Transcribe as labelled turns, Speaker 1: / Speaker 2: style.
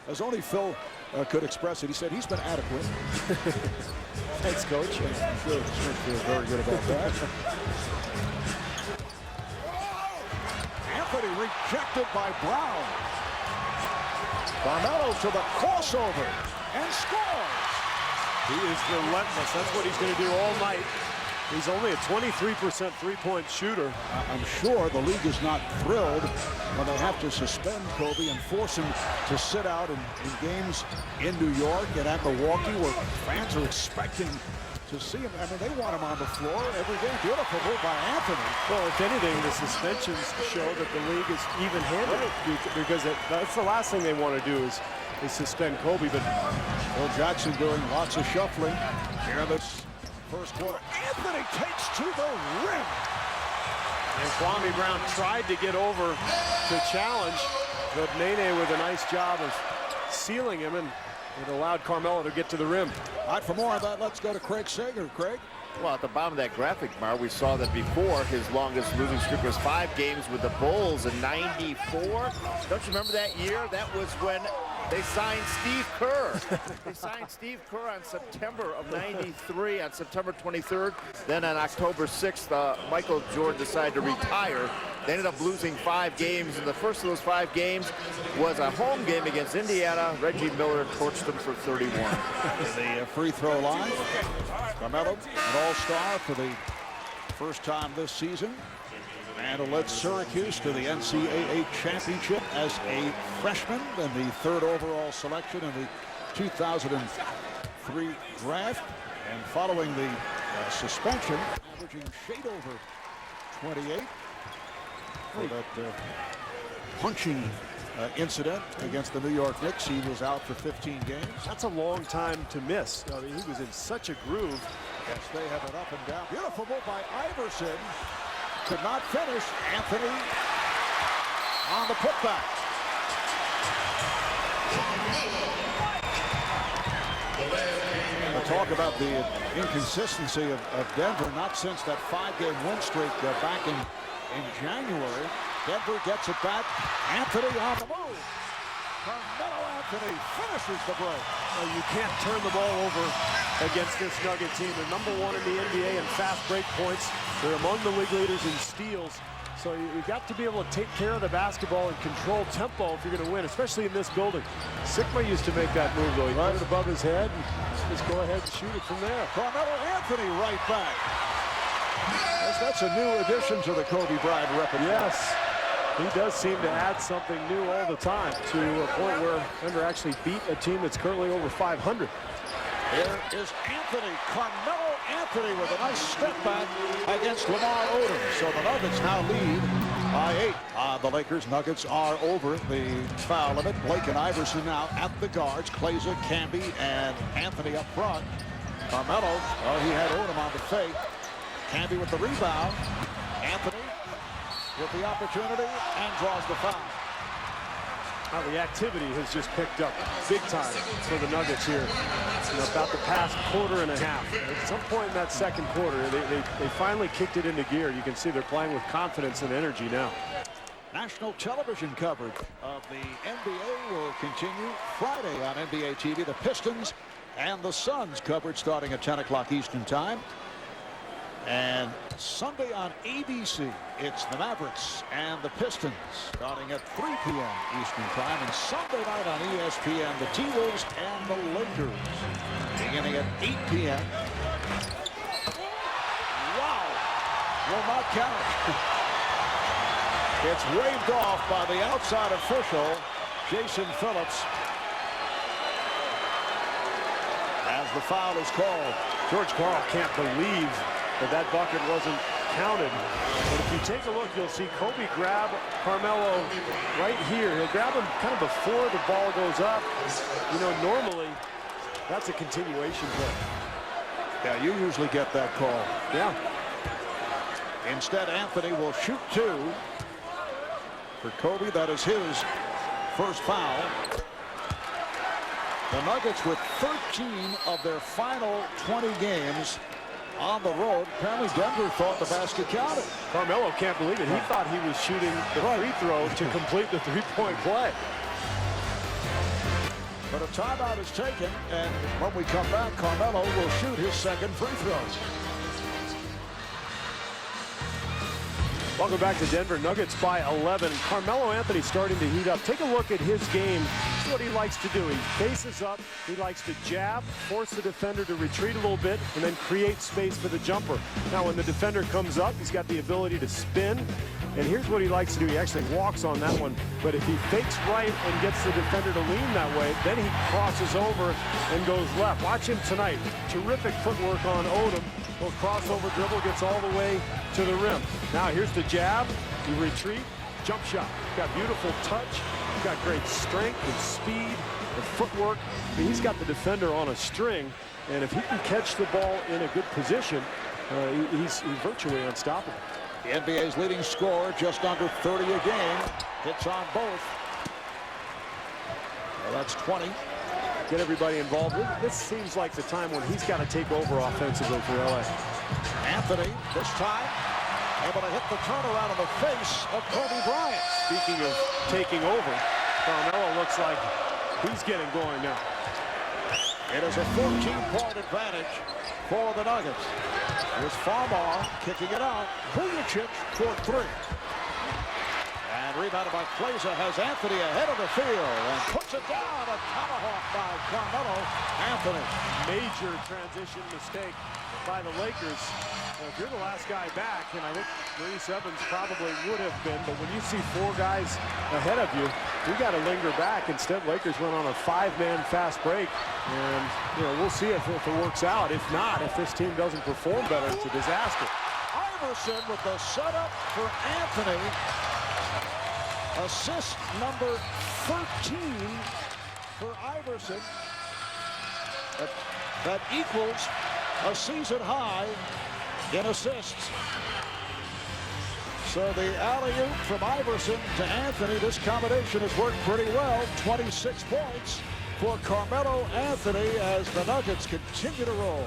Speaker 1: as only Phil could express it. He said he's been adequate.
Speaker 2: Thanks, Coach.
Speaker 1: I'm sure Smith feels very good about that. Anthony rejected by Brown. Carmelo to the crossover and scores.
Speaker 2: He is relentless. That's what he's going to do all night. He's only a 23% three-point shooter.
Speaker 1: I'm sure the league is not thrilled when they have to suspend Kobe and force him to sit out in games in New York and at Milwaukee, where fans are expecting to see him. I mean, they want him on the floor every game. Beautiful move by Anthony.
Speaker 2: Well, if anything, the suspensions show that the league is even-handed, because that's the last thing they want to do is suspend Kobe. But
Speaker 1: Phil Jackson doing lots of shuffling here in this first quarter. Anthony takes to the rim.
Speaker 2: And Kwame Brown tried to get over to challenge, but Nene with a nice job of sealing him, and it allowed Carmelo to get to the rim.
Speaker 1: All right, for more on that, let's go to Craig Sager. Craig?
Speaker 3: Well, at the bottom of that graphic, Mar, we saw that before his longest losing streak was 5 games with the Bulls in '94. Don't you remember that year? That was when they signed Steve Kerr. They signed Steve Kerr on September of '93, on September 23rd. Then on October 6th, Michael Jordan decided to retire. They ended up losing 5 games, and the first of those 5 games was a home game against Indiana. Reggie Miller torched them for 31.
Speaker 1: The free throw line. Carmelo, an all-star for the first time this season, and led Syracuse to the NCAA championship as a freshman and the 3rd overall selection in the 2003 draft. And following the suspension, averaging shade over 28 for that punching incident against the New York Knicks. He was out for 15 games.
Speaker 2: That's a long time to miss. I mean, he was in such a groove.
Speaker 1: Yes, they have it up and down. Beautiful move by Iverson. Could not finish. Anthony on the putback. We'll talk about the inconsistency of Denver, not since that 5-game win streak back in January. Denver gets it back. Anthony on the move. Carmelo Anthony finishes the break.
Speaker 2: Well, you can't turn the ball over against this Nugget team. They're #1 in the NBA in fast break points. They're among the league leaders in steals. So you've got to be able to take care of the basketball and control tempo if you're going to win, especially in this building. Sigma used to make that move, though. He put it above his head and just go ahead and shoot it from there.
Speaker 1: Carmelo Anthony right back. That's a new addition to the Kobe Bryant repertoire.
Speaker 2: Yes. He does seem to add something new all the time, to a point where Denver actually beat a team that's currently over 500.
Speaker 1: There is Anthony, Carmelo Anthony with a nice step back against Lamar Odom. So the Nuggets now lead by 8. The Lakers Nuggets are over the foul limit. Blake and Iverson now at the guards. Klaiser, Camby, and Anthony up front. Carmelo, he had Odom on the fake. Camby with the rebound. Anthony with the opportunity and draws the foul.
Speaker 2: Now the activity has just picked up big time for the Nuggets here in about the past quarter and a half. At some point in that second quarter, they finally kicked it into gear. You can see they're playing with confidence and energy now.
Speaker 1: National television coverage of the NBA will continue Friday on NBA TV. The Pistons and the Suns coverage starting at 10 o'clock Eastern time. And Sunday on ABC, it's the Mavericks and the Pistons starting at 3 p.m. Eastern time. And Sunday night on ESPN, the T-Wolves and the Lakers beginning at 8 p.m. Wow! Will not count. It's waved off by the outside official, Jason Phillips, as the foul is called.
Speaker 2: George Karl can't believe that bucket wasn't counted. But if you take a look, you'll see Kobe grab Carmelo right here. He'll grab him kind of before the ball goes up. You know, normally that's a continuation play.
Speaker 1: Yeah, you usually get that call.
Speaker 2: Yeah.
Speaker 1: Instead, Anthony will shoot 2. For Kobe, that is his first foul. The Nuggets with 13 of their final 20 games on the road. Apparently Denver thought the basket counted.
Speaker 2: Carmelo can't believe it. He thought he was shooting the free throw to complete the three-point play.
Speaker 1: But a timeout is taken, and when we come back, Carmelo will shoot his second free throw.
Speaker 2: Welcome back to Denver. Nuggets by 11. Carmelo Anthony starting to heat up. Take a look at his game. This is what he likes to do. He faces up. He likes to jab, force the defender to retreat a little bit, and then create space for the jumper. Now, when the defender comes up, he's got the ability to spin. And here's what he likes to do. He actually walks on that one. But if he fakes right and gets the defender to lean that way, then he crosses over and goes left. Watch him tonight. Terrific footwork on Odom. Little crossover dribble, gets all the way to the rim. Now here's the jab. You retreat. Jump shot. Got beautiful touch. Got great strength and speed and footwork. I mean, he's got the defender on a string. And if he can catch the ball in a good position, he's virtually unstoppable.
Speaker 1: The NBA's leading scorer, just under 30 a game. Hits on both. Well, that's 20.
Speaker 2: Get everybody involved. This seems like the time when he's got to take over offensively for LA.
Speaker 1: Anthony, this time, able to hit the turnaround in the face of Kobe Bryant.
Speaker 2: Speaking of taking over, Carmelo looks like he's getting going now.
Speaker 1: It is a 14-point advantage for the Nuggets. Here's Farmar kicking it out. Vujicic for three. And rebounded by Kleza, has Anthony ahead of the field and puts it down. A tomahawk by Carmelo Anthony.
Speaker 2: Major transition mistake by the Lakers. Well, if you're the last guy back, and I think Maurice Evans probably would have been, but when you see four guys ahead of you, you got to linger back. Instead, Lakers went on a five-man fast break, and we'll see if it works out. If not, if this team doesn't perform better, it's a disaster.
Speaker 1: Iverson with the setup for Anthony. Assist number 13 for Iverson. That equals a season high in assists. So the alley-oop from Iverson to Anthony, this combination has worked pretty well. 26 points for Carmelo Anthony as the Nuggets continue to roll.